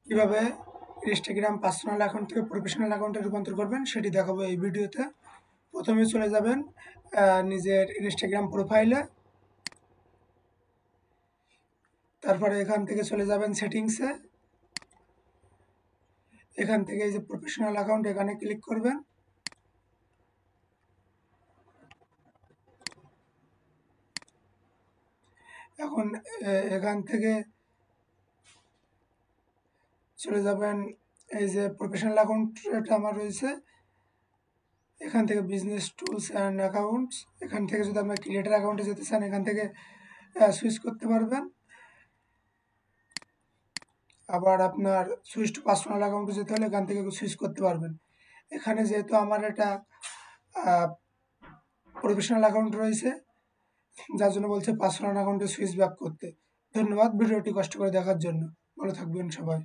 কিভাবে Instagram personal account থেকে professional অ্যাকাউন্টে রূপান্তর করবেন সেটি দেখাবো এই ভিডিওতে। প্রথমে চলে যাবেন নিজের ইনস্টাগ্রাম প্রোফাইলে, তারপরে এখান থেকে চলে যাবেন সেটিংসে। এখান থেকে এই যে প্রফেশনাল অ্যাকাউন্ট এখানে ক্লিক করবেন। এখন এখান থেকে চলে যাবেন এই যে প্রফেশনাল অ্যাকাউন্টটা আমার রয়েছে, এখান থেকে বিজনেস টুলস অ্যান্ড অ্যাকাউন্টস, এখান থেকে যদি আপনার ক্রিয়েটার অ্যাকাউন্টে যেতে চান এখান থেকে সুইচ করতে পারবেন। আবার আপনার সুইচ টু পার্সোনাল অ্যাকাউন্টে যেতে হলে এখান থেকে সুইচ করতে পারবেন। এখানে যেহেতু আমার এটা প্রফেশনাল অ্যাকাউন্ট রয়েছে, যার জন্য বলছে পার্সোনাল অ্যাকাউন্টে সুইচ ব্যাক করতে। ধন্যবাদ ভিডিওটি কষ্ট করে দেখার জন্য। ভালো থাকবেন সবাই।